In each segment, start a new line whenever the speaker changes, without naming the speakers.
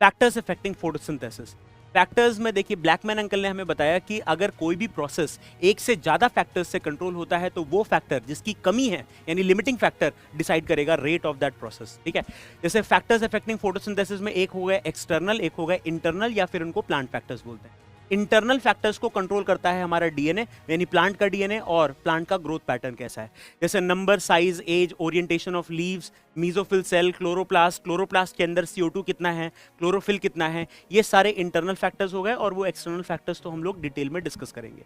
Factors affecting photosynthesis. Factors में देखिए Blackman uncle ने हमें बताया कि अगर कोई भी प्रोसेस एक से ज्यादा फैक्टर्स से कंट्रोल होता है तो वो फैक्टर जिसकी कमी है यानी लिमिटिंग फैक्टर डिसाइड करेगा रेट ऑफ दैट प्रोसेस। ठीक है, जैसे फैक्टर्स अफेक्टिंग फोटोसिंथेसिस में एक हो गए एक्सटर्नल, एक हो गए इंटरनल, या फिर उनको प्लांट फैक्टर्स बोलते हैं। इंटरनल फैक्टर्स को कंट्रोल करता है हमारा डीएनए, यानी प्लांट का डीएनए और प्लांट का ग्रोथ पैटर्न कैसा है, जैसे number, size, age, orientation of leaves, mesophyll cell, chloroplast, chloroplast के अंदर CO2 कितना है, क्लोरोफिल कितना है, ये सारे इंटरनल फैक्टर्स हो गए। और वो एक्सटर्नल फैक्टर्स तो हम लोग डिटेल में डिस्कस करेंगे।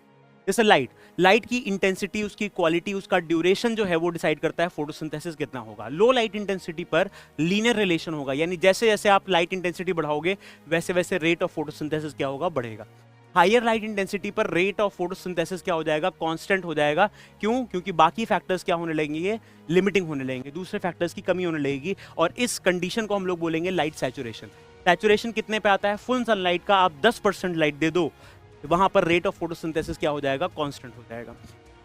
जैसे लाइट, लाइट की इंटेंसिटी, उसकी क्वालिटी, उसका ड्यूरेशन जो है वो डिसाइड करता है फोटोसिंथेसिस कितना होगा। लो लाइट इंटेंसिटी पर लीनियर रिलेशन होगा, यानी जैसे जैसे आप लाइट इंटेंसिटी बढ़ाओगे वैसे वैसे रेट ऑफ फोटोसिंथेसिस क्या होगा, बढ़ेगा। हायर लाइट इंटेंसिटी पर रेट ऑफ फोटोसिंथेसिस क्या हो जाएगा, कांस्टेंट हो जाएगा। क्यों? क्योंकि बाकी फैक्टर्स क्या होने लगेंगे, लिमिटिंग होने लगेंगे, दूसरे फैक्टर्स की कमी होने लगेगी। और इस कंडीशन को हम लोग बोलेंगे लाइट सैचुरेशन। सैचुरेशन कितने पे आता है, फुल सनलाइट का आप 10% लाइट दे दो, वहां पर रेट ऑफ फोटोसिंथेसिस क्या हो जाएगा, कांस्टेंट हो जाएगा।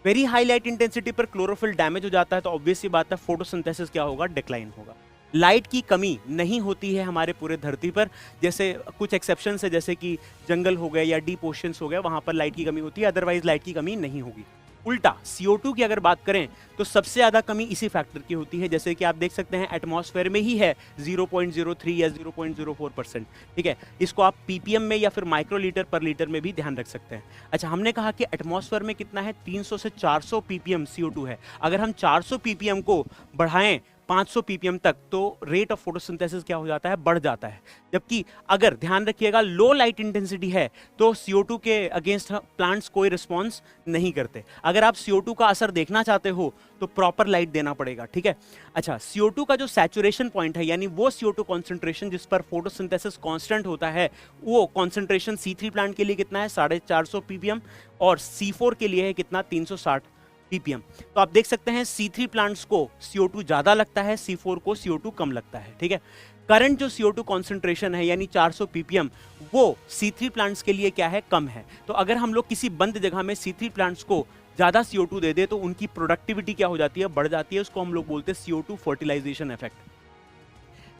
वेरी हाई लाइट इंटेंसिटी पर क्लोरोफिल डैमेज हो जाता है तो ऑब्वियस सी बात है फोटोसिंथेसिस क्या होगा, डिक्लाइन होगा। लाइट की कमी नहीं होती है हमारे पूरे धरती पर, जैसे कुछ एक्सेप्शन है, जैसे कि जंगल हो गए या डीप ओशंस हो गए, वहां पर लाइट की कमी होती है, अदरवाइज लाइट की कमी नहीं होगी। उल्टा CO2 की अगर बात करें तो सबसे ज्यादा कमी इसी फैक्टर की होती है, जैसे कि आप देख सकते हैं एटमॉस्फेयर में ही है 0.03 या 0.04%। ठीक है, इसको आप ppm में या फिर माइक्रोलीटर पर लीटर में भी ध्यान रख सकते हैं। अच्छा, हमने कहा कि एटमॉस्फेयर में कितना है, 300 से 400 ppm CO2 है। अगर हम 400 ppm को बढ़ाएं 500 ppm तक तो रेट ऑफ फोटोसिंथेसिस क्या हो जाता है, बढ़ जाता है। जबकि अगर ध्यान रखिएगा लो लाइट इंटेंसिटी है तो CO2 के अगेंस्ट प्लांट्स कोई रिस्पॉन्स नहीं करते। अगर आप CO2 का असर देखना चाहते हो तो प्रॉपर लाइट देना पड़ेगा। ठीक है, अच्छा, CO2 का जो सैचुरेशन पॉइंट है, यानी वो CO2 कॉन्सेंट्रेशन जिस पर फोटोसिंथेसिस कांस्टेंट होता है, वो कॉन्सेंट्रेशन C3 प्लांट के लिए कितना है, 450 ppm, और C4 के लिए है कितना, 360 ppm। तो आप देख सकते हैं C3 प्लांट्स को CO2 ज्यादा लगता है, C4 को CO2 कम लगता है। ठीक है, करंट जो CO2 कॉन्सेंट्रेशन है यानी 400 ppm, वो C3 प्लांट्स के लिए क्या है, कम है। तो अगर हम लोग किसी बंद जगह में C3 प्लांट्स को ज्यादा CO2 दे दे तो उनकी प्रोडक्टिविटी क्या हो जाती है, बढ़ जाती है। उसको हम लोग बोलते हैं CO2 फर्टिलाइजेशन इफेक्ट।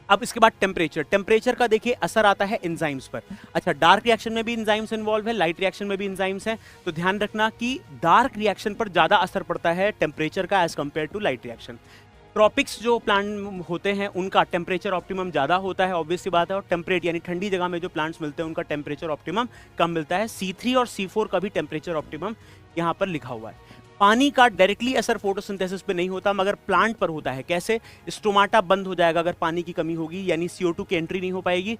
अब इसके बाद टेम्परेचर, टेम्परेचर का देखिए असर आता है एंजाइम्स पर। अच्छा, डार्क रिएक्शन में भी एंजाइम्स इन्वॉल्व है, लाइट रिएक्शन में भी एंजाइम्स हैं, तो ध्यान रखना कि डार्क रिएक्शन पर ज्यादा असर पड़ता है टेम्परेचर का as compare to light reaction. Tropics जो प्लांट होते हैं उनका टेम्परेचर ऑप्टिमम ज्यादा होता है, ऑब्वियस सी बात है। और टेम्परेट यानी ठंडी जगह में जो प्लांट्स मिलते हैं उनका टेम्परेचर ऑप्टिमम कम मिलता है। C3 और C4 का भी टेम्परेचर ऑप्टिमम यहाँ पर लिखा हुआ है। पानी का डायरेक्टली असर फोटोसिंथेसिस पे नहीं होता मगर प्लांट पर होता है। कैसे? स्टोमाटा बंद हो जाएगा अगर पानी की कमी होगी, यानी CO2 की एंट्री नहीं हो पाएगी।